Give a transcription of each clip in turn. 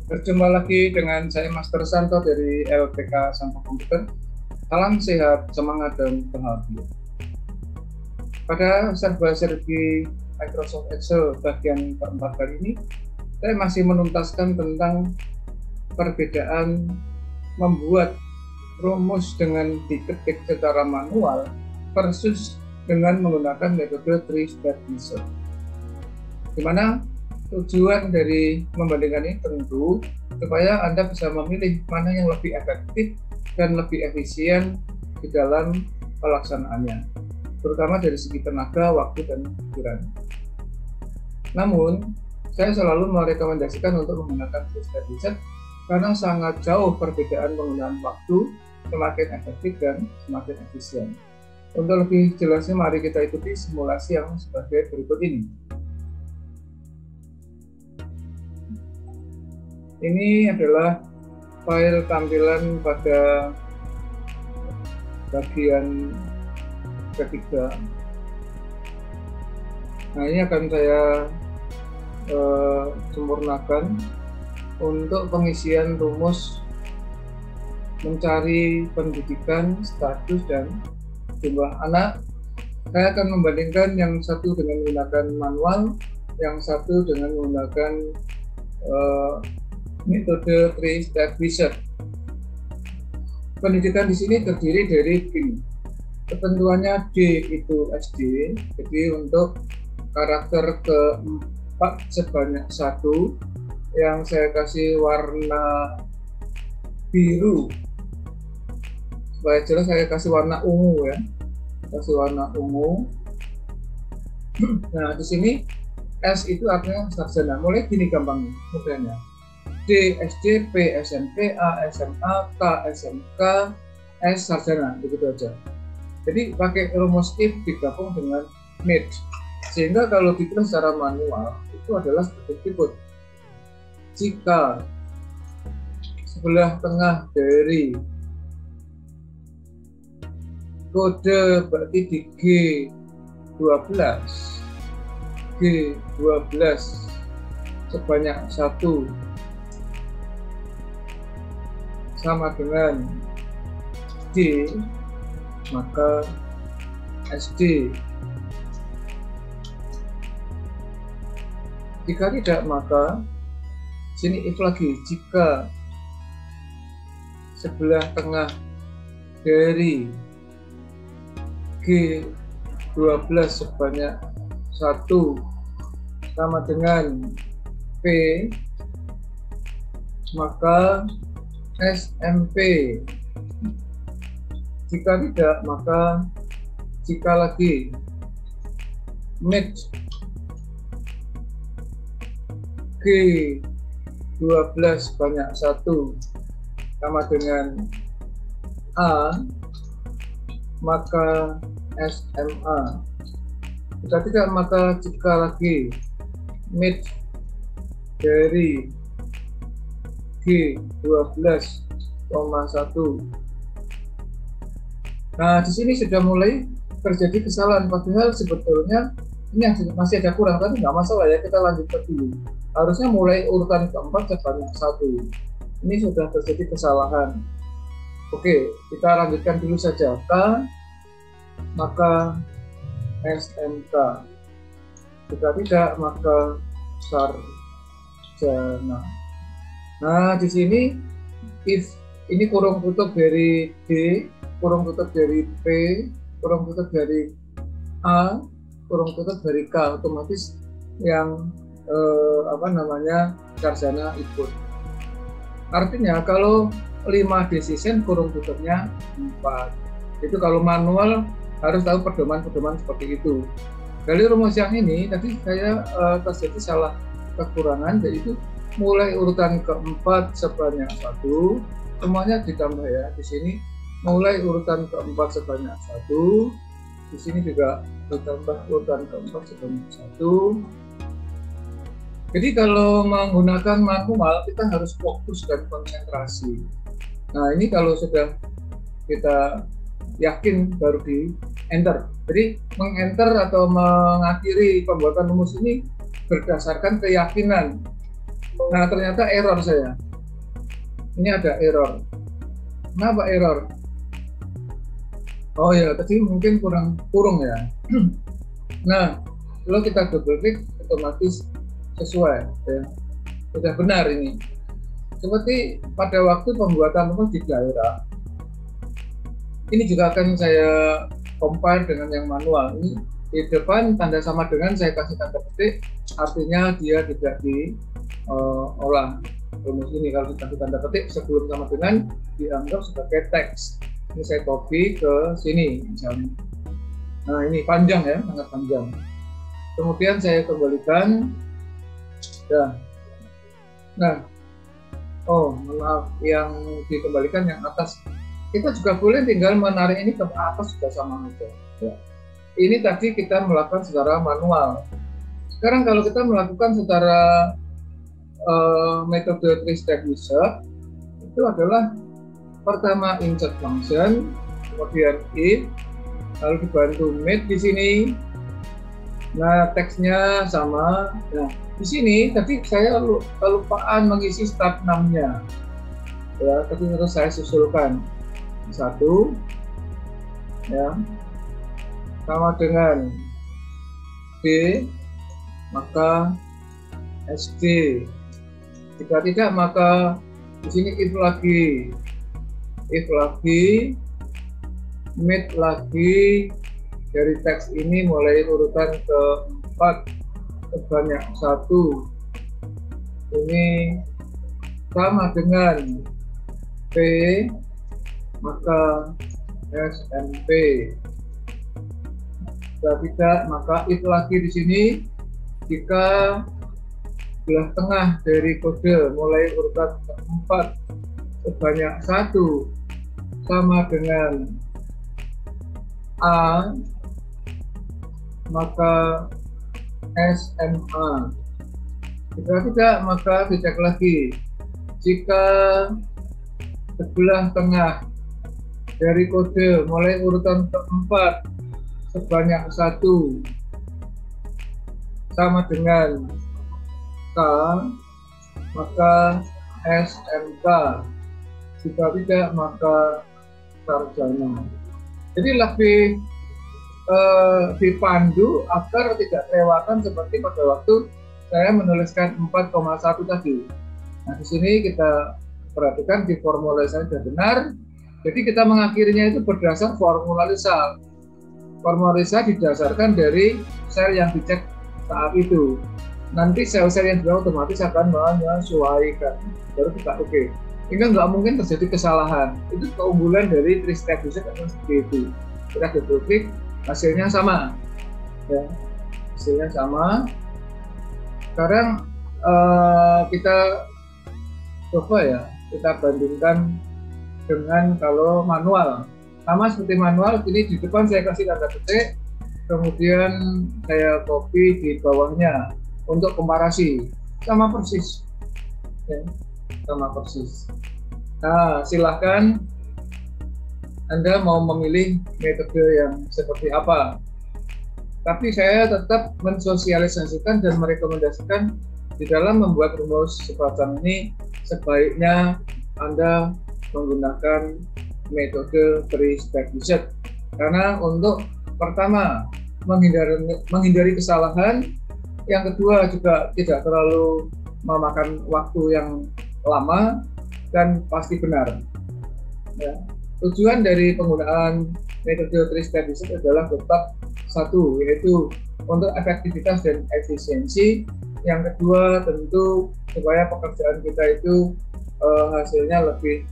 Berjumpa lagi dengan saya Master Santo dari LPK Santo Komputer. Salam sehat, semangat, dan bahagia. Pada serba-serbi Microsoft Excel bagian keempat kali ini, saya masih menuntaskan tentang perbedaan membuat rumus dengan diketik secara manual versus dengan menggunakan metode three-step method. Di mana tujuan dari membandingkan ini tentu supaya Anda bisa memilih mana yang lebih efektif dan lebih efisien di dalam pelaksanaannya, terutama dari segi tenaga, waktu, dan pikiran. Namun, saya selalu merekomendasikan untuk menggunakan three-step method karena sangat jauh perbedaan penggunaan waktu, semakin efektif dan semakin efisien. Untuk lebih jelasnya, mari kita ikuti simulasi yang sebagai berikut ini. Ini adalah file tampilan pada bagian ketiga. Nah, ini akan saya sempurnakan untuk pengisian rumus mencari pendidikan, status, dan jumlah anak. Saya akan membandingkan yang satu dengan menggunakan manual, yang satu dengan menggunakan metode three-step method. Pendidikan di sini terdiri dari D. Ketentuannya D itu SD, jadi untuk karakter keempat sebanyak 1 yang saya kasih warna biru. Supaya jelas saya kasih warna ungu ya. Kasih warna ungu. Nah, di sini S itu artinya sarjana. Mulai gini gampangnya modelnya. D SD, P SMP, A SMA, K SMK, S sarjana, begitu aja. Jadi pakai rumus if digabung dengan mid, sehingga kalau ditulis secara manual itu adalah seperti berikut. Jika sebelah tengah dari kode berarti di G12 sebanyak 1 sama dengan D, maka SD. Jika tidak, maka sini if lagi. Jika sebelah tengah dari G12 sebanyak 1 sama dengan P, maka SMP. Jika tidak, maka jika lagi mid G12 banyak 1 sama dengan A, maka SMA. Jika tidak, maka jika lagi mid dari G12,1. Nah, di sini sudah mulai terjadi kesalahan, padahal sebetulnya ini masih ada kurang, tapi nggak masalah ya, kita lanjutkan dulu. Harusnya mulai urutan keempat sebanyak 1. Ini sudah terjadi kesalahan. Oke, kita lanjutkan dulu saja. K, maka SMK. Jika tidak, maka sarjana. Nah, di sini if ini kurung tutup dari D, kurung tutup dari P, kurung tutup dari A, kurung tutup dari K, otomatis yang sarjana ikut. Artinya kalau 5 decision kurung tutupnya 4. Itu kalau manual harus tahu pedoman-pedoman seperti itu. Dari rumus yang ini tadi saya terjadi salah kekurangan, yaitu mulai urutan keempat sebanyak 1, semuanya ditambah ya. Di sini mulai urutan keempat sebanyak 1, di sini juga ditambah urutan keempat sebanyak 1. Jadi kalau menggunakan manual kita harus fokus dan konsentrasi. Nah, ini kalau sudah kita yakin baru di enter. Jadi mengenter atau mengakhiri pembuatan rumus ini berdasarkan keyakinan Nah, ternyata error saya. Ini ada error. Kenapa error? Oh ya, tadi mungkin kurung ya. Nah, kalau kita double klik otomatis sesuai ya. Sudah benar ini. Seperti pada waktu pembuatan rumus di daerah. Ini juga akan saya compare dengan yang manual. Ini di depan tanda sama dengan saya kasih tanda petik, artinya dia tidak diolah. Rumus ini kalau dikasih tanda petik sebelum sama dengan dianggap sebagai teks. Ini saya copy ke sini misalnya. Nah, ini panjang ya, sangat panjang. Kemudian saya kembalikan. Nah, oh maaf, yang dikembalikan yang atas. Kita juga boleh tinggal menarik ini ke atas juga sama aja. Ya. Ini tadi kita melakukan secara manual. Sekarang kalau kita melakukan secara metode three-step wizard, itu adalah pertama insert function, kemudian if, lalu dibantu make di sini. Nah, teksnya sama. Nah, di sini tadi saya kelupaan mengisi start name-nya. Ya, tadi terus saya susulkan. 1 ya sama dengan B, maka SD. Jika tidak, maka di sini if lagi, mid lagi dari teks ini mulai urutan keempat sebanyak 1. Ini sama dengan P, maka SMP. Jika tidak, maka if lagi di sini jika belah tengah dari kode mulai urutan keempat sebanyak 1 sama dengan A, maka SMA. Jika tidak, maka dicek lagi. Jika sebelah tengah dari kode mulai urutan keempat sebanyak 1 sama dengan K, maka SMK. Jika tidak, maka sarjana. Jadi lebih dipandu agar tidak kelewatan seperti pada waktu saya menuliskan 4,1 tadi. Nah, di sini kita perhatikan di formula saya sudah benar. Jadi kita mengakhirinya itu berdasar formula result. Formula result didasarkan dari sel yang dicek saat itu. Nanti sel-sel yang juga otomatis akan menyesuaikan. Baru kita oke. Sehingga nggak mungkin terjadi kesalahan. Itu keunggulan dari three-step wizard akan seperti itu. Kita double klik, hasilnya sama. Ya, hasilnya sama. Sekarang kita coba ya, kita bandingkan dengan kalau manual. Sama seperti manual, ini di depan saya kasih tanda petik, kemudian saya copy di bawahnya untuk komparasi. Sama persis. Ya, sama persis. Nah, silahkan Anda mau memilih metode yang seperti apa. Tapi saya tetap mensosialisasikan dan merekomendasikan di dalam membuat rumus semacam ini sebaiknya Anda menggunakan metode three-step wizard. Karena untuk pertama menghindari kesalahan, yang kedua juga tidak terlalu memakan waktu yang lama dan pasti benar. Ya. Tujuan dari penggunaan metode three-step wizard adalah tetap satu, yaitu untuk efektivitas dan efisiensi. Yang kedua tentu supaya pekerjaan kita itu hasilnya lebih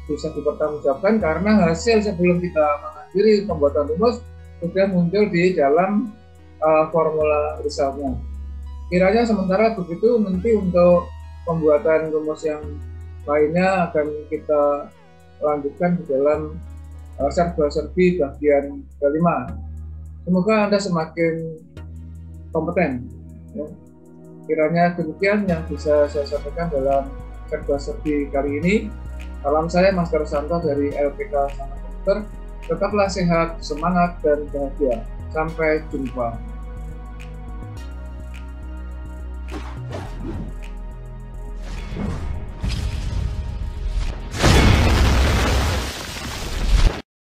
bisa dipertanggungjawabkan, karena hasil sebelum kita mengakhiri pembuatan rumus sudah muncul di dalam formula resultnya. Kiranya sementara begitu, nanti untuk pembuatan rumus yang lainnya akan kita lanjutkan di dalam serba-serbi bagian kelima. Semoga Anda semakin kompeten. Ya. Kiranya demikian yang bisa saya sampaikan dalam serba-serbi kali ini. Salam saya Mas Santo dari LPK Sangat Komputer. Tetaplah sehat, semangat, dan bahagia. Sampai jumpa.